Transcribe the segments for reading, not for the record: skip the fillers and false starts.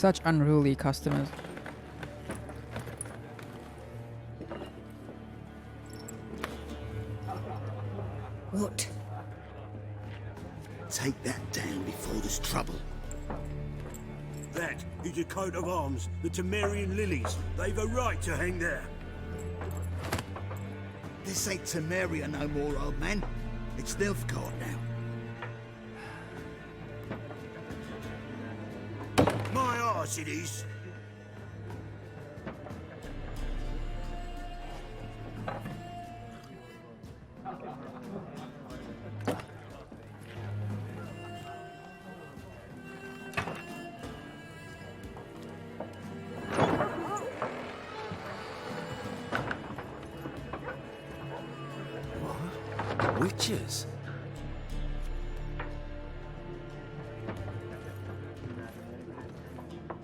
Such unruly customers. What? Take that down before there's trouble. That is a coat of arms, the Temerian lilies. They've a right to hang there. This ain't Temeria no more, old man. It's Nilfgaard now. My arse it is. Witches?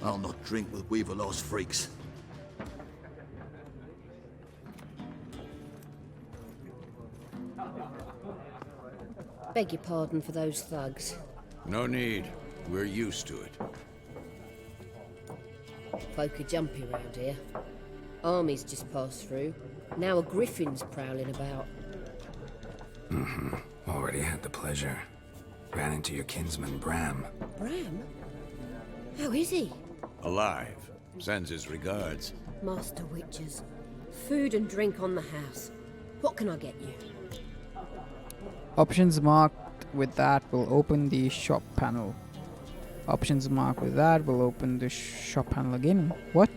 I'll not drink with Weaverlaw's freaks. Beg your pardon for those thugs. No need. We're used to it. Folk are jumpy round here. Armies just passed through. Now a Griffin's prowling about. Already had the pleasure. Ran into your kinsman, Bram. Bram? How is he? Alive. Sends his regards. Master Witches. Food and drink on the house. What can I get you? Options marked with that will open the shop panel. Options marked with that will open the shop panel again. What?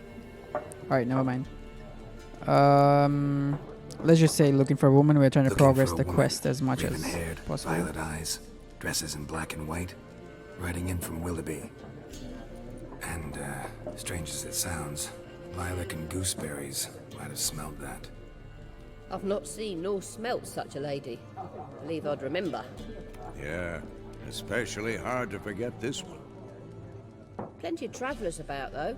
Alright, never mind. Let's just say looking for a woman. We're trying to progress the quest as much as possible. Violet eyes, dresses in black and white, riding in from Willoughby. And, strange as it sounds, lilac and gooseberries might have smelled that. I've not seen nor smelt such a lady. Believe I'd remember. Yeah, especially hard to forget this one. Plenty of travellers about, though.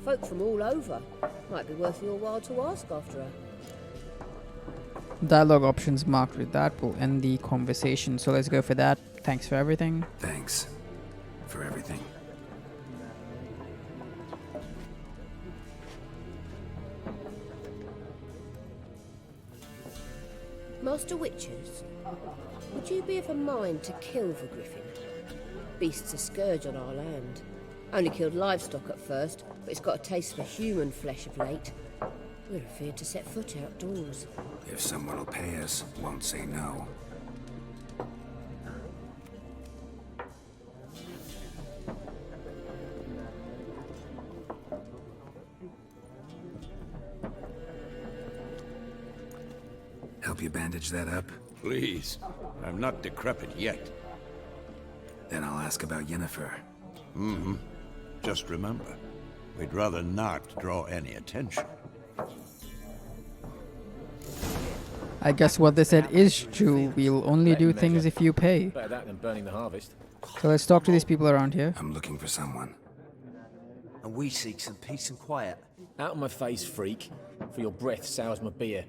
Folk from all over. Might be worth your while to ask after her. Dialogue options marked with that will end the conversation. So let's go for that. Thanks for everything. Thanks for everything. Master Witches, would you be of a mind to kill the Griffin? Beast's a scourge on our land. Only killed livestock at first, but it's got a taste for human flesh of late. We're afeard to set foot outdoors. If someone will pay us, won't say no. Help you bandage that up? Please. I'm not decrepit yet. Then I'll ask about Yennefer. Just remember, we'd rather not draw any attention. I guess what they said is true. We'll only do things if you pay. Better that than burning the harvest. So let's talk to these people around here. I'm looking for someone. And we seek some peace and quiet. Out of my face, freak. For your breath sours my beer.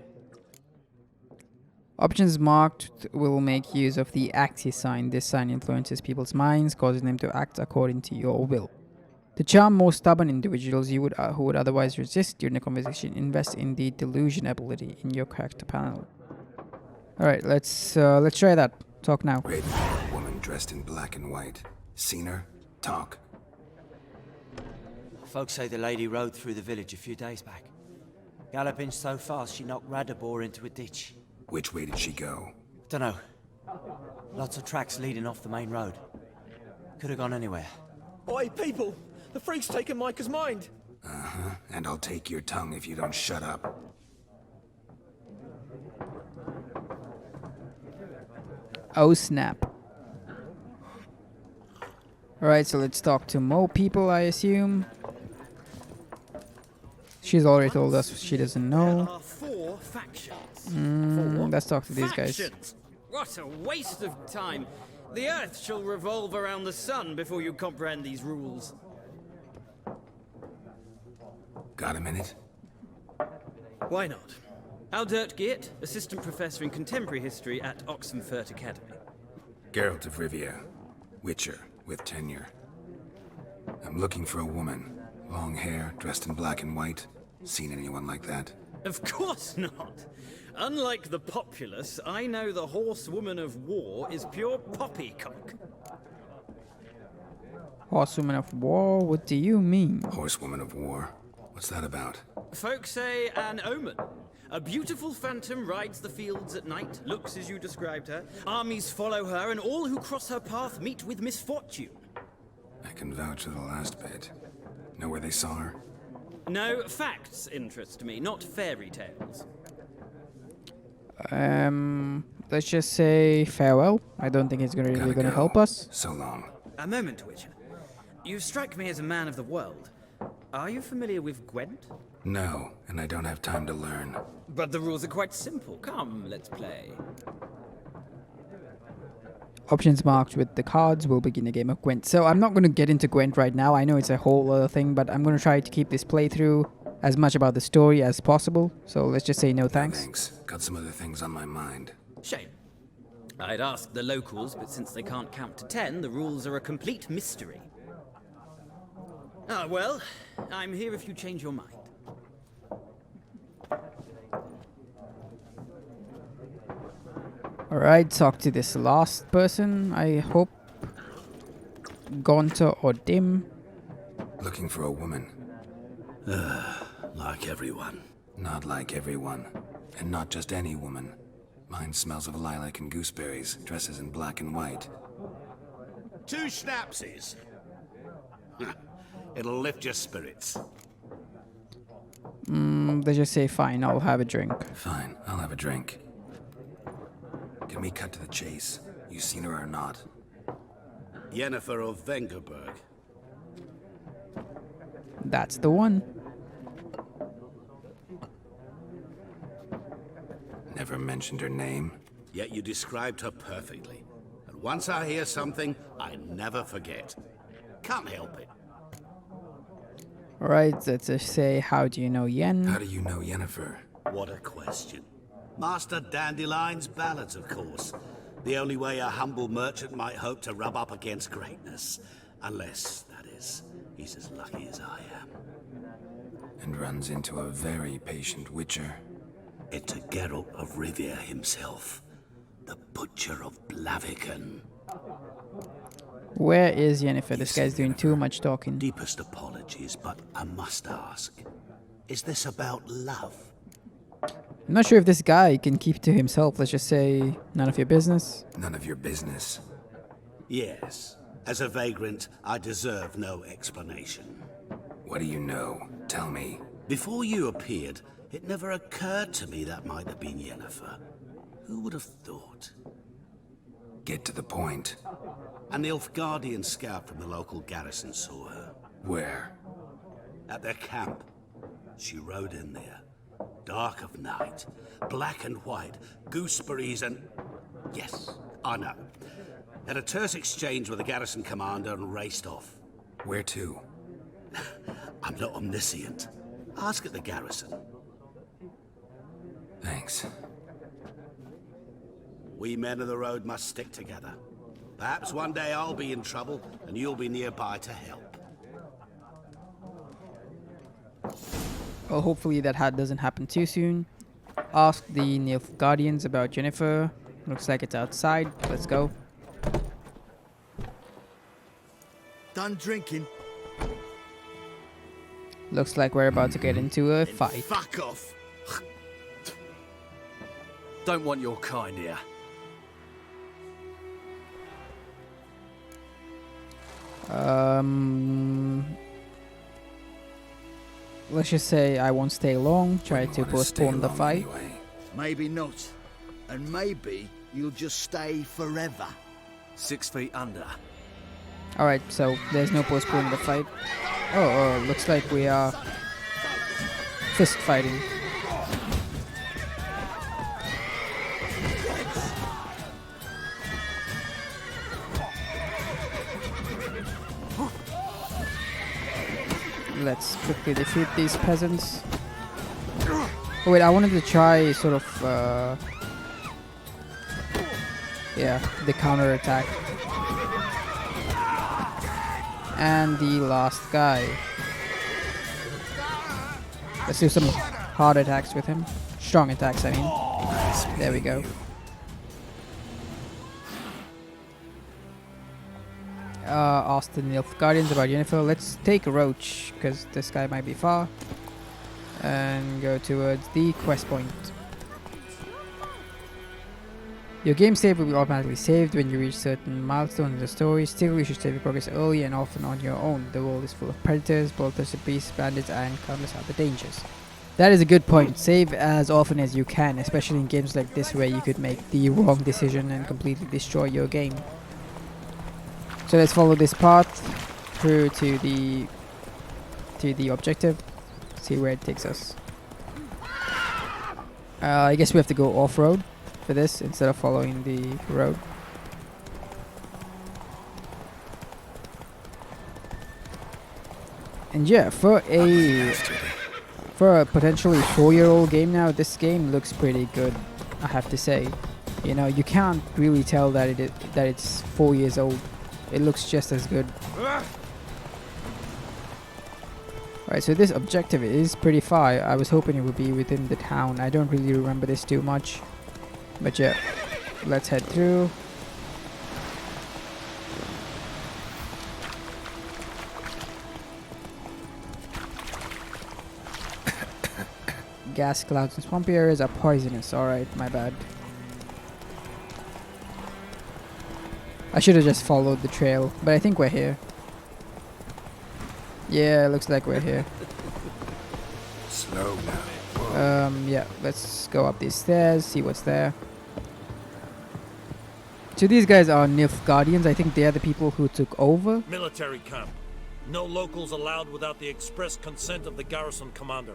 Options marked will make use of the Axis sign. This sign influences people's minds, causing them to act according to your will. To charm more stubborn individuals who would otherwise resist during the conversation, invest in the delusion ability in your character panel. Alright, let's try that. Talk now. Raiden, woman dressed in black and white. Seen her? Talk. Folks say the lady rode through the village a few days back. Galloping so fast she knocked Radabor into a ditch. Which way did she go? Dunno. Lots of tracks leading off the main road. Could have gone anywhere. Oi, people! The freak's taken Micah's mind! And I'll take your tongue if you don't shut up. Oh snap. Alright, so let's talk to more people, I assume. She's already told us she doesn't know. There are 4 factions. Let's talk to these guys. Factions? What a waste of time. The Earth shall revolve around the sun before you comprehend these rules. Got a minute? Why not? Aldert Geert, Assistant Professor in Contemporary History at Oxenfurt Academy. Geralt of Rivia. Witcher with tenure. I'm looking for a woman. Long hair, dressed in black and white. Seen anyone like that? Of course not. Unlike the populace, I know the horsewoman of war is pure poppycock. Horsewoman of war? What do you mean? Horsewoman of war. What's that about? Folks say an omen. A beautiful phantom rides the fields at night, looks as you described her. Armies follow her, and all who cross her path meet with misfortune. I can vouch for the last bit. Know where they saw her? No, facts interest me, not fairy tales. Let's just say farewell. I don't think it's really Gotta gonna go. help us. So long. A moment, Witcher. You strike me as a man of the world. Are you familiar with Gwent? No, and I don't have time to learn. But the rules are quite simple. Come, let's play. Options marked with the cards will begin a game of Gwent. So I'm not going to get into Gwent right now. I know it's a whole other thing, but I'm going to try to keep this playthrough as much about the story as possible. So let's just say no thanks. Thanks. Got some other things on my mind. Shame. I'd ask the locals, but since they can't count to 10, the rules are a complete mystery. Ah, well, I'm here if you change your mind. Alright, talk to this last person, I hope. Gaunter or Dim. Looking for a woman. Like everyone. Not like everyone. And not just any woman. Mine smells of lilac and gooseberries, dresses in black and white. 2 schnapsies. It'll lift your spirits. They just say fine, I'll have a drink. Fine, I'll have a drink. Can we cut to the chase? You seen her or not? Yennefer of Vengerberg. That's the one. Never mentioned her name. Yet you described her perfectly. And once I hear something, I never forget. Can't help it. Alright, let's just say how do you know Yen? How do you know Yennefer? What a question. Master Dandelion's ballads, of course. The only way a humble merchant might hope to rub up against greatness. Unless, that is, he's as lucky as I am. And runs into a very patient witcher. Into Geralt of Rivia himself. The Butcher of Blaviken. Where is Yennefer? This You guy's see doing too Yennefer. much talking. Deepest apologies, but I must ask. Is this about love? I'm not sure if this guy can keep to himself. Let's just say none of your business. None of your business. Yes. As a vagrant, I deserve no explanation. What do you know? Tell me. Before you appeared, it never occurred to me that might have been Yennefer. Who would have thought? Get to the point. An Nilfgaardian scout from the local garrison saw her. Where? At their camp. She rode in there. Dark of night. Black and white. Gooseberries and... Yes, I know. Had a terse exchange with the garrison commander and raced off. Where to? I'm not omniscient. Ask at the garrison. Thanks. We men of the road must stick together. Perhaps one day I'll be in trouble and you'll be nearby to help. Well, hopefully that doesn't happen too soon. Ask the Nilfgaardians about Yennefer. Looks like it's outside. Let's go. Done drinking? Looks like we're about to get into a fight. Fuck off. Don't want your kind here. Let's just say I won't stay long. Try Wouldn't to wanna stay postpone the long fight. anyway. Maybe not. And maybe you'll just stay forever. 6 feet under. Alright, so there's no postponing the fight. Oh, looks like we are fist fighting. Let's quickly defeat these peasants. Oh wait, I wanted to try sort of, yeah, the counter attack. And the last guy. Let's do some hard attacks with him. Strong attacks, I mean. There we go. Ask the Nilf Guardians about Yennefer. Let's take a Roach, because this guy might be far. And go towards the quest point. Your game save will be automatically saved when you reach certain milestones in the story. Still, you should save your progress early and often on your own. The world is full of predators, bloodthirsty beasts, bandits, and countless other dangers. That is a good point. Save as often as you can, especially in games like this where you could make the wrong decision and completely destroy your game. So let's follow this path through to the objective. See where it takes us. I guess we have to go off-road for this instead of following the road. And yeah, for a potentially 4-year-old game now, this game looks pretty good, I have to say. You know, you can't really tell that it's 4 years old. It looks just as good. Alright, so this objective is pretty far. I was hoping it would be within the town. I don't really remember this too much. But yeah, let's head through. Gas clouds and swampy areas are poisonous. Alright, my bad. I should have just followed the trail, but I think we're here. Yeah, it looks like we're here. Slow now. Yeah, let's go up these stairs, see what's there. So these guys are Nilf Guardians. I think they are the people who took over. Military camp. No locals allowed without the express consent of the garrison commander.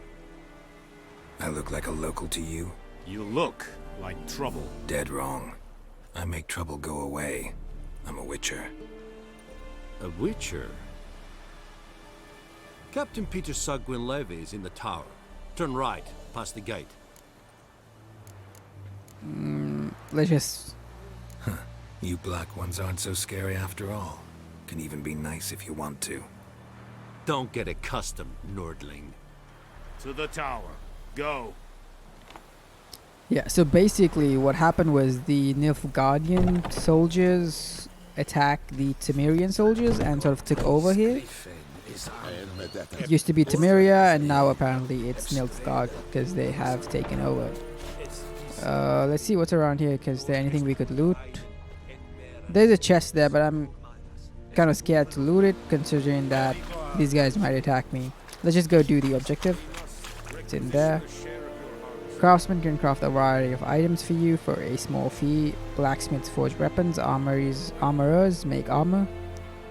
I look like a local to you? You look like trouble. Dead wrong. I make trouble go away. I'm a witcher. A witcher? Captain Peter Sagwin Levy is in the tower. Turn right, past the gate. Let's just... Huh. You black ones aren't so scary after all. Can even be nice if you want to. Don't get accustomed, Nordling. To the tower. Go. Yeah, so basically what happened was the Nilf Guardian soldiers attacked the Temerian soldiers and sort of took over here. It used to be Temeria and now apparently it's Nilfgaard because they have taken over. Let's see what's around here. Is there anything we could loot? There's a chest there, but I'm kind of scared to loot it considering that these guys might attack me. Let's just go do the objective. It's in there. Craftsmen can craft a variety of items for you for a small fee. Blacksmiths forge weapons. Armorers make armor.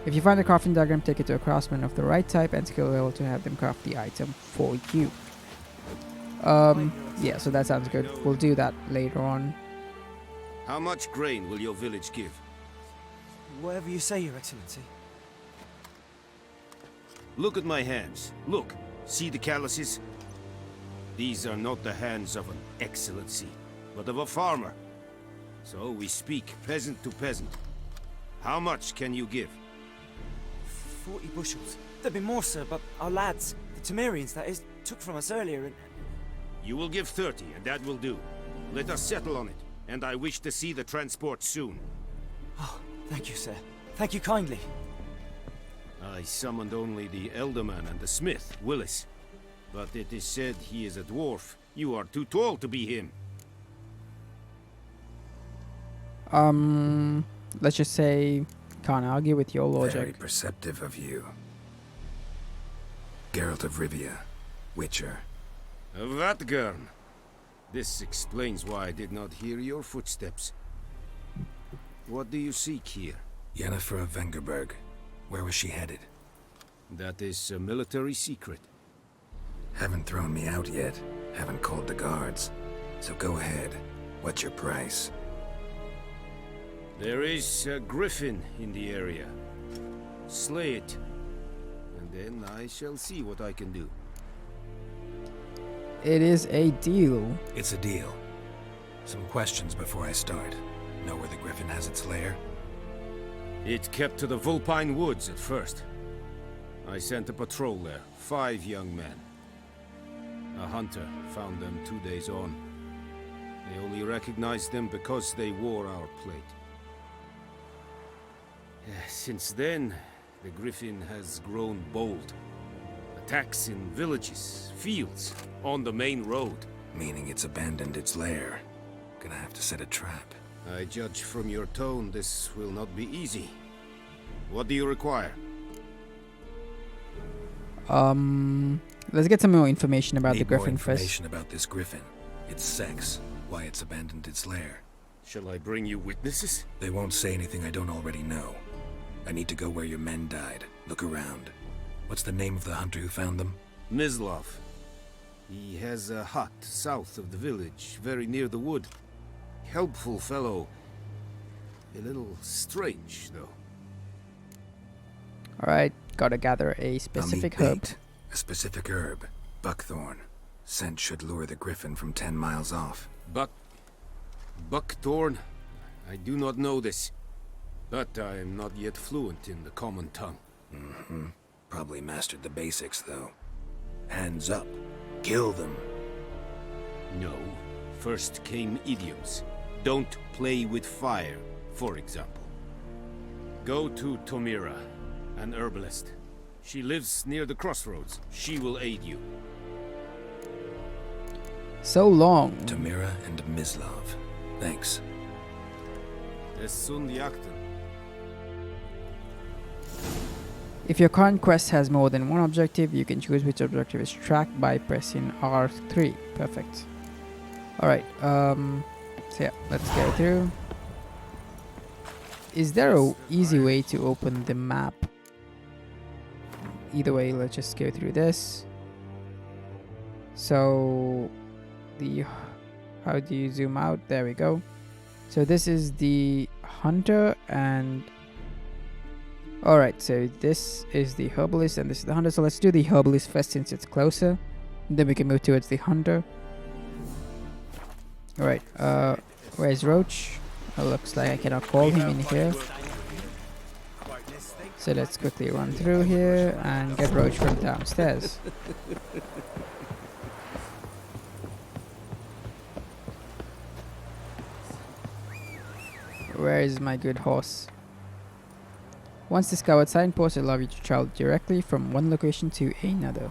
If you find a crafting diagram, take it to a craftsman of the right type and skill level to have them craft the item for you. Yeah, so that sounds good. We'll do that later on. How much grain will your village give? Whatever you say, Your Excellency. Look at my hands. Look. See the calluses? These are not the hands of an excellency, but of a farmer. So we speak peasant to peasant. How much can you give? 40 bushels. There'd be more, sir, but our lads, the Temerians, that is, took from us earlier and... You will give 30, and that will do. Let us settle on it, and I wish to see the transport soon. Oh, thank you, sir. Thank you kindly. I summoned only the Elderman and the smith, Willis. But it is said he is a dwarf. You are too tall to be him. Let's just say, can't argue with your logic. Very perceptive of you. Geralt of Rivia, Witcher. Vatgern. This explains why I did not hear your footsteps. What do you seek here? Yennefer of Vengerberg. Where was she headed? That is a military secret. Haven't thrown me out yet. Haven't called the guards. So go ahead. What's your price? There is a Griffin in the area. Slay it. And then I shall see what I can do. It is a deal. It's a deal. Some questions before I start. Know where the Griffin has its lair? It kept to the Vulpine Woods at first. I sent a patrol there. 5 young men. A hunter found them 2 days on. They only recognized them because they wore our plate. Since then, the Griffin has grown bold. Attacks in villages, fields, on the main road. Meaning it's abandoned its lair. Gonna have to set a trap. I judge from your tone this will not be easy. What do you require? Let's get some more information about the Need more Griffin first. information about this Griffin. Its sex, why it's abandoned its lair. Shall I bring you witnesses? They won't say anything I don't already know. I need to go where your men died. Look around. What's the name of the hunter who found them? Mislav. He has a hut south of the village, very near the wood. Helpful fellow. A little strange, though. Alright, gotta gather a specific herb. Bait. A specific herb. Buckthorn. Scent should lure the Griffin from 10 miles off. Buckthorn? I do not know this. But I am not yet fluent in the common tongue. Mm-hmm. Probably mastered the basics, though. Hands up. Kill them. No. First came idioms. Don't play with fire, for example. Go to Tomira, an herbalist. She lives near the crossroads. She will aid you. So long. Tomira and Mislav. Thanks. Es sunt jakten. If your current quest has more than one objective, you can choose which objective is tracked by pressing R3. Perfect. Alright, so yeah, let's go through. Is there a easy way to open the map? Either way, let's just go through this. So, how do you zoom out? There we go. So this is the hunter and... Alright, so this is the herbalist and this is the hunter. So let's do the herbalist first since it's closer. Then we can move towards the hunter. Alright, where's Roach? It looks like I cannot call him in here. So let's quickly run through here and get Roach from downstairs. Where is my good horse? Once discovered, signposts allow you to travel directly from one location to another.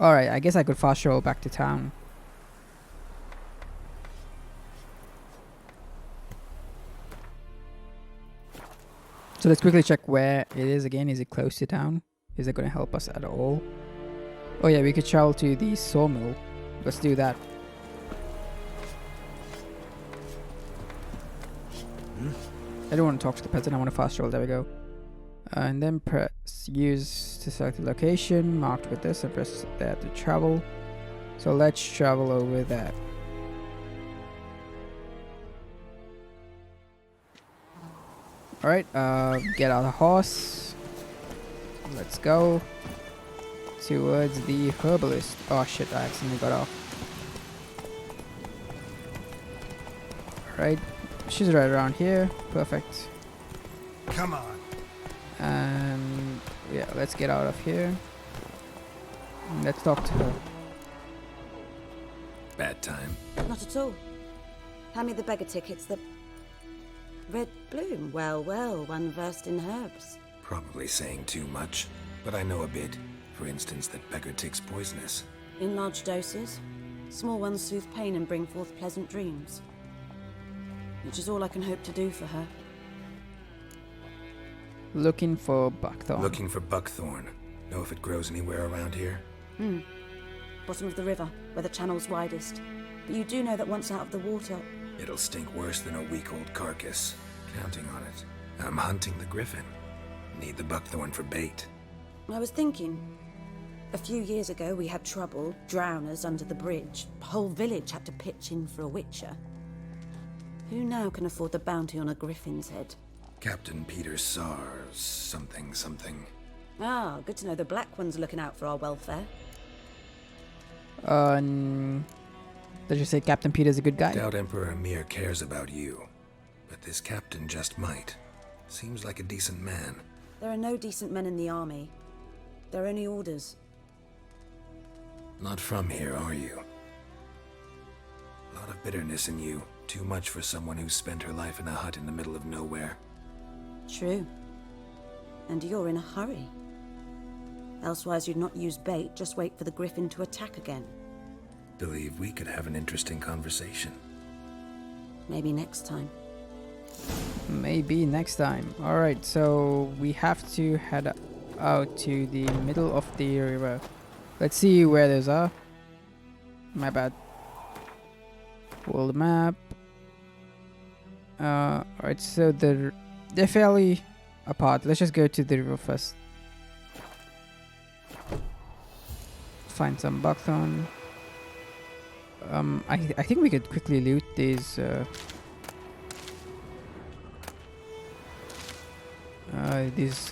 Alright, I guess I could fast travel back to town. So let's quickly check where it is again. Is it close to town? Is it going to help us at all? Oh yeah, we could travel to the sawmill. Let's do that. I don't want to talk to the peasant, I want to fast travel. There we go. And then press use to select the location marked with this and press there to travel. So let's travel over there. Alright, get out the horse. Let's go towards the herbalist. Oh shit, I accidentally got off. Alright, she's right around here. Perfect. Come on. And yeah, let's get out of here. And let's talk to her. Bad time. Not at all. Hand me the beggar tickets. The red bloom. Well, well, one versed in herbs. Probably saying too much, but I know a bit. For instance, that beggar tick's poisonous. In large doses. Small ones soothe pain and bring forth pleasant dreams. Which is all I can hope to do for her. Looking for buckthorn. Looking for buckthorn. Know if it grows anywhere around here? Bottom of the river, where the channel's widest. But you do know that once out of the water... It'll stink worse than a week-old carcass. Counting on it. I'm hunting the Griffin. Need the buckthorn for bait. I was thinking... A few years ago we had trouble, drowners under the bridge. The whole village had to pitch in for a witcher. Who now can afford the bounty on a griffin's head? Captain Peter Sars, something. Ah, good to know the Black One's looking out for our welfare. Did you say Captain Peter's a good guy? Doubt Emperor Amir cares about you. But this captain just might. Seems like a decent man. There are no decent men in the army. They're only orders. Not from here, are you? A lot of bitterness in you. Too much for someone who spent her life in a hut in the middle of nowhere. True. And you're in a hurry. Elsewise you'd not use bait, just wait for the Griffin to attack again. Believe we could have an interesting conversation. Maybe next time. Maybe next time. Alright, so we have to head out to the middle of the river. Let's see where those are. My bad. World map. Alright, so they're fairly apart. Let's just go to the river first. Find some buckthorn. I think we could quickly loot these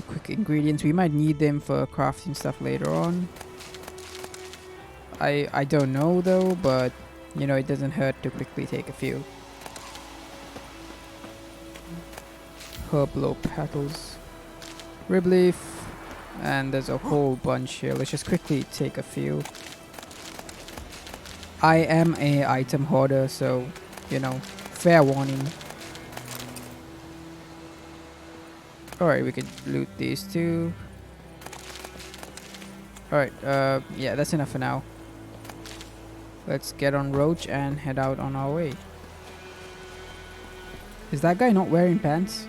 quick ingredients. We might need them for crafting stuff later on. I don't know though, but you know, it doesn't hurt to quickly take a few. Herb petals, rib leaf, and there's a whole bunch here. Let's just quickly take a few. I am a item hoarder, so you know, fair warning. Alright, we could loot these two. Alright, yeah, that's enough for now. Let's get on Roach and head out on our way. Is that guy not wearing pants?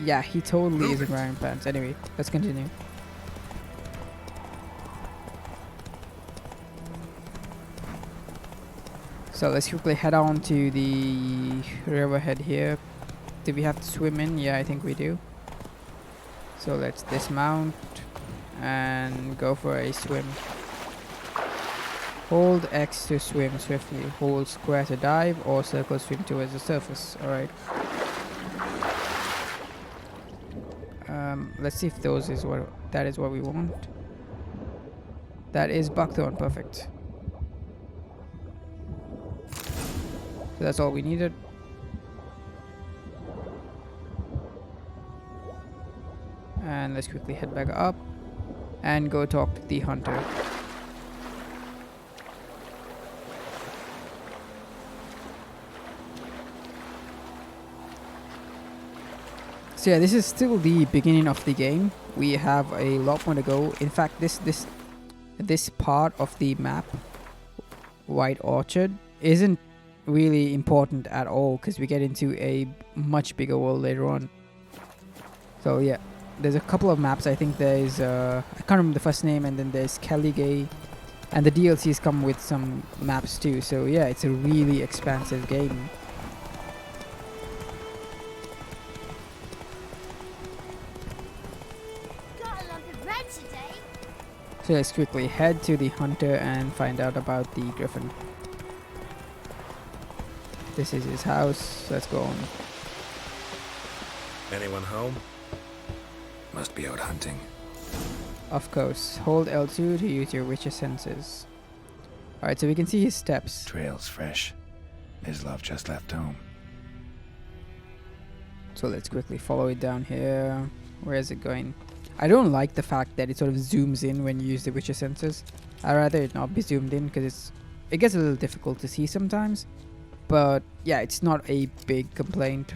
Yeah, he totally isn't wearing pants. Anyway, let's continue. So let's quickly head on to the riverhead here. Do we have to swim in? Yeah, I think we do. So let's dismount and go for a swim. Hold X to swim swiftly. Hold square to dive, or circle swim towards the surface. Alright. Let's see if that is what we want. That is buckthorn, perfect. So that's all we needed. And let's quickly head back up and go talk to the hunter. So yeah, this is still the beginning of the game. We have a lot more to go. In fact, this part of the map, White Orchard, isn't really important at all because we get into a much bigger world later on. So yeah, there's a couple of maps. I think there's I can't remember the first name, and then there's Caligay, and the DLCs come with some maps too. So yeah, it's a really expansive game. So let's quickly head to the hunter and find out about the Griffin. This is his house. Let's go on. Anyone home? Must be out hunting. Of course. Hold L2 to use your witcher senses. Alright, so we can see his steps. Trail's fresh. Mislav just left home. So let's quickly follow it down here. Where is it going? I don't like the fact that it sort of zooms in when you use the witcher senses. I'd rather it not be zoomed in because it gets a little difficult to see sometimes. But yeah, it's not a big complaint.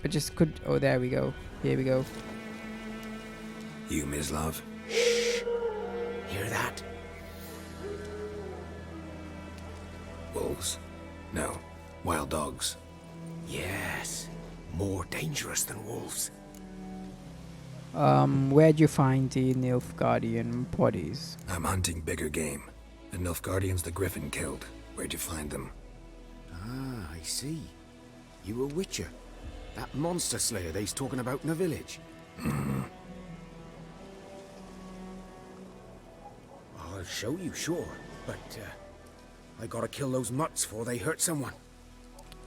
It just could... Oh, there we go. Here we go. You, Mislav? Hear that? Wolves? No. Wild dogs. Yes. More dangerous than wolves. Where'd you find the Nilfgaardian bodies? I'm hunting bigger game. The Nilfgaardians the Griffin killed. Where'd you find them? Ah, I see. You a witcher. That monster slayer they's talking about in the village. I'll show you, sure. But, I gotta kill those mutts before they hurt someone.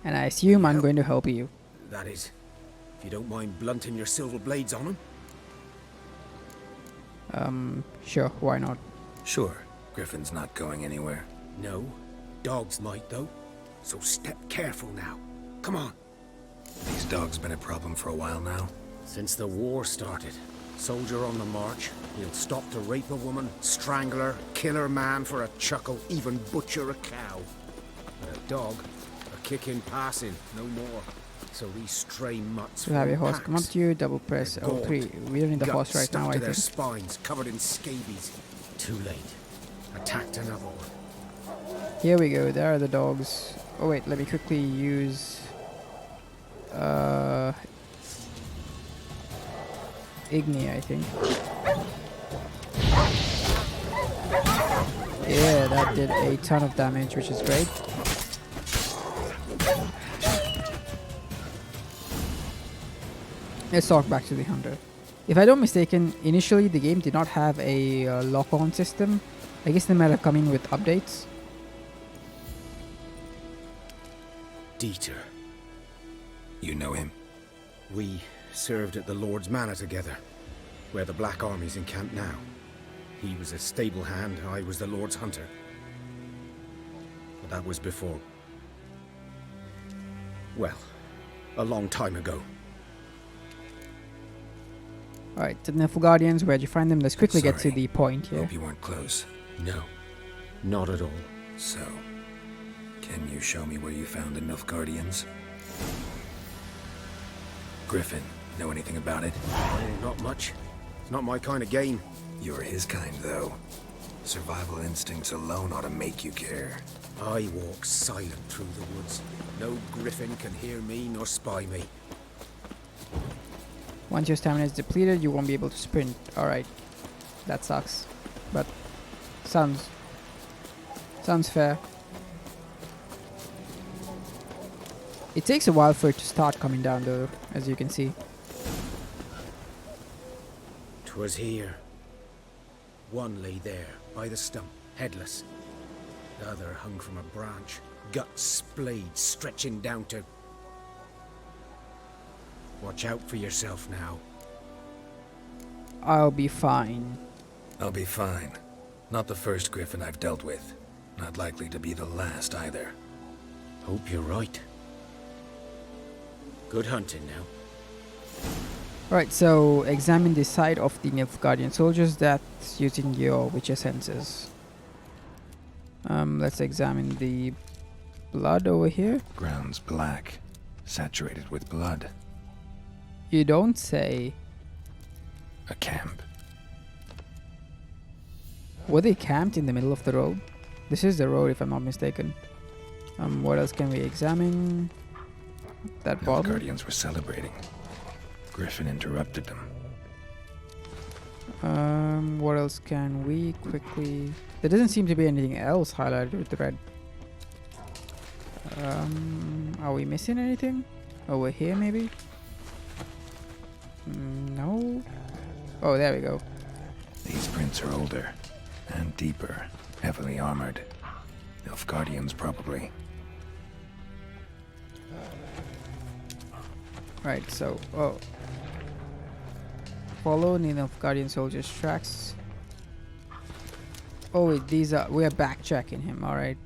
And I assume I'm going to help you. That is, if you don't mind blunting your silver blades on them. Sure, why not? Sure. Griffin's not going anywhere. No. Dogs might, though. So step careful now. Come on. These dogs been a problem for a while now? Since the war started. Soldier on the march. He'll stop to rape a woman, strangle her, kill her man for a chuckle, even butcher a cow. But a dog, a kick in passing, no more. So these stray mutts You have your form horse come up packs. to you, double press L3. We don't need the horse right stuck now, to I their think. spines, covered in scabies. Too late. Attacked another one. Here we go, there are the dogs. Oh wait, let me quickly use Igni, I think. Yeah, that did a ton of damage, which is great. Let's talk back to the hunter. If I'm not mistaken, initially the game did not have a lock-on system. I guess they might have come in with updates. Dieter. You know him? We served at the Lord's Manor together, where the Black Army's encamped now. He was a stable hand, I was the Lord's hunter. But that was before... well, a long time ago. Alright, the Nilfgaardians, where'd you find them? Let's quickly get to Sorry. the point here. Hope you weren't close. No, not at all. So, can you show me where you found the Nilfgaardians? Griffin, know anything about it? Oh, not much. It's not my kind of game. You're his kind, though. Survival instincts alone ought to make you care. I walk silent through the woods. No Griffin can hear me nor spy me. Once your stamina is depleted, you won't be able to sprint. Alright. That sucks. But sounds fair. It takes a while for it to start coming down though, as you can see. 'Twas here. One lay there, by the stump, headless. The other hung from a branch, guts splayed, stretching down to... Watch out for yourself now. I'll be fine. I'll be fine. Not the first Griffin I've dealt with. Not likely to be the last either. Hope you're right. Good hunting now. Alright, so examine the side of the Nilfgaardian soldiers. That's using your Witcher senses. Let's examine the blood over here. Ground's black, saturated with blood. You don't say. A camp. Were they camped in the middle of the road? This is the road, if I'm not mistaken. What else can we examine? That The bottle. Guardians were celebrating. Griffin interrupted them. What else can we quickly... There doesn't seem to be anything else highlighted with the red. Are we missing anything? Over here, maybe? No. Oh, there we go. These prints are older and deeper, heavily armored. Nilfgaardians, probably. Right, so... Oh. Follow Nilfgaardian soldiers' tracks. Oh, wait, these are... We are backtracking him, alright.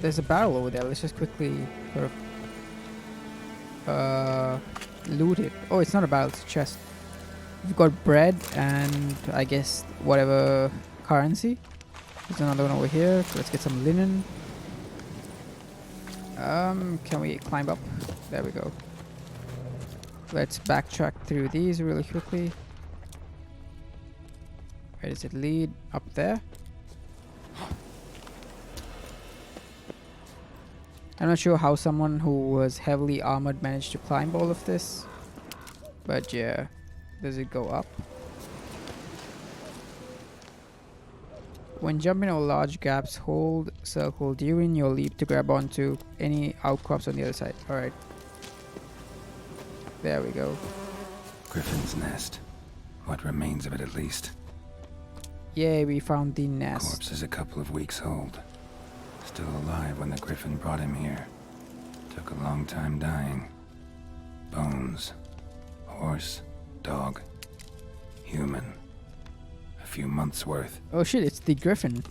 There's a barrel over there. Let's just quickly sort of... loot it. Oh, it's not a barrel, it's a chest. We've got bread and I guess whatever currency. There's another one over here. Let's get some linen. Can we climb up? There we go. Let's backtrack through these really quickly. Where does it lead? Up there? I'm not sure how someone who was heavily armored managed to climb all of this. But yeah. Does it go up? When jumping over large gaps, hold circle during your leap to grab onto any outcrops on the other side. Alright. There we go. Griffin's nest. What remains of it, at least. Yay, we found the nest. Corpse is a couple of weeks old. Still alive when the Griffin brought him here. Took a long time dying. Bones. Horse. Dog. Human. A few months worth. Oh shit, it's the Griffin.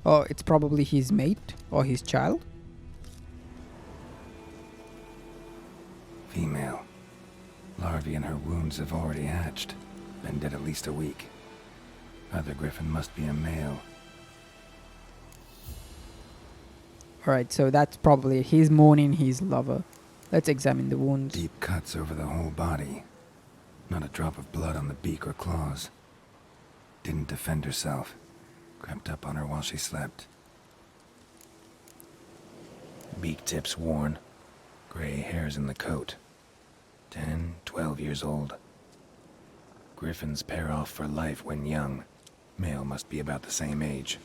Oh, it's probably his mate or his child. Female. Larvae in her wounds have already hatched. Been dead at least a week. Other Griffin must be a male. Alright, so that's probably it. He's mourning his lover. Let's examine the wounds. Deep cuts over the whole body. Not a drop of blood on the beak or claws. Didn't defend herself. Crept up on her while she slept. Beak tips worn. Gray hairs in the coat. 10, 12 years old. Griffins pair off for life when young. Male must be about the same age.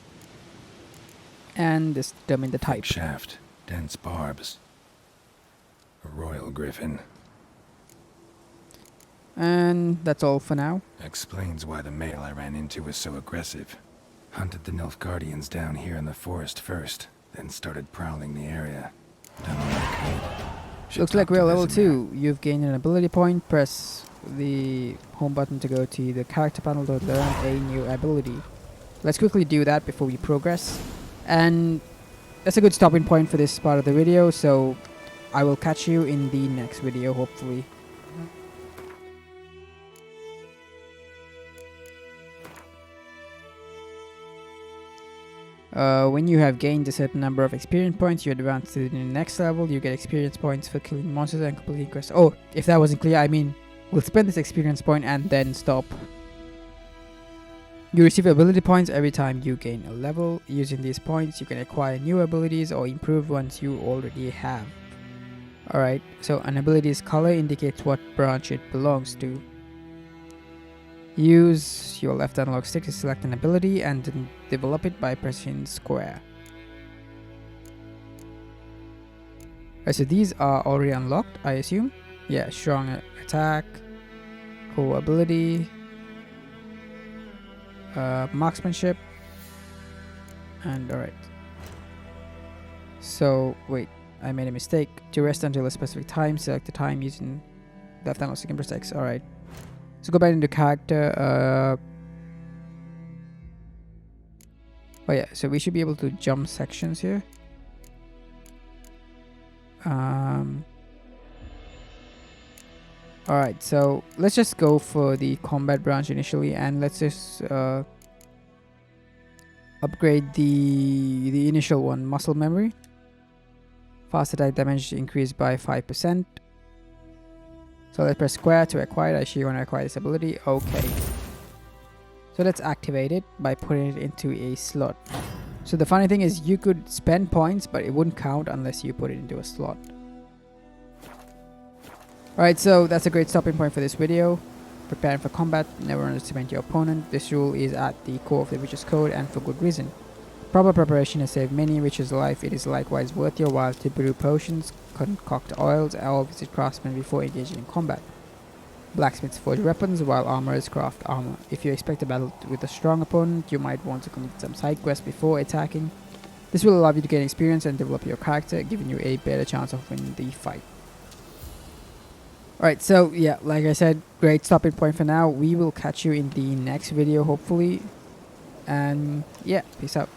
And this determine the type. Thick shaft, dense barbs. A royal griffin. And that's all for now. Explains why the male I ran into was so aggressive. Hunted the Nilfgaardians down here in the forest first, then started prowling the area. Done all I could. Looks like we're level 2. You've gained an ability point. Press the home button to go to the character panel to learn a new ability. Let's quickly do that before we progress. And that's a good stopping point for this part of the video, so I will catch you in the next video, hopefully. When you have gained a certain number of experience points, you advance to the next level. You get experience points for killing monsters and completing quests. Oh, if that wasn't clear, I mean, we'll spend this experience point and then stop. You receive ability points every time you gain a level. Using these points, you can acquire new abilities or improve ones you already have. Alright, so an ability's color indicates what branch it belongs to. Use your left analog stick to select an ability and then develop it by pressing square. Alright, so these are already unlocked, I assume. Yeah, strong attack, cool ability, marksmanship, and alright. So, wait, I made a mistake. To rest until a specific time, select the time using left analog stick and press X. Alright. So go back into character. Oh yeah, so we should be able to jump sections here. Alright, so let's just go for the combat branch initially, and let's just upgrade the initial one, muscle memory. Fast attack damage increased by 5%. So let's press square to acquire it. I actually want to acquire this ability. Okay. So let's activate it by putting it into a slot. So the funny thing is you could spend points, but it wouldn't count unless you put it into a slot. Alright, so that's a great stopping point for this video. Preparing for combat, never underestimate your opponent. This rule is at the core of the Witcher's Code, and for good reason. Proper preparation has saved many Witchers' life. It is likewise worth your while to brew potions, concoct oils, and all visit craftsmen before engaging in combat. Blacksmiths forge weapons, while armorers craft armor. If you expect a battle with a strong opponent, you might want to complete some side quests before attacking. This will allow you to gain experience and develop your character, giving you a better chance of winning the fight. Alright, so yeah, like I said, great stopping point for now. We will catch you in the next video, hopefully. And yeah, peace out.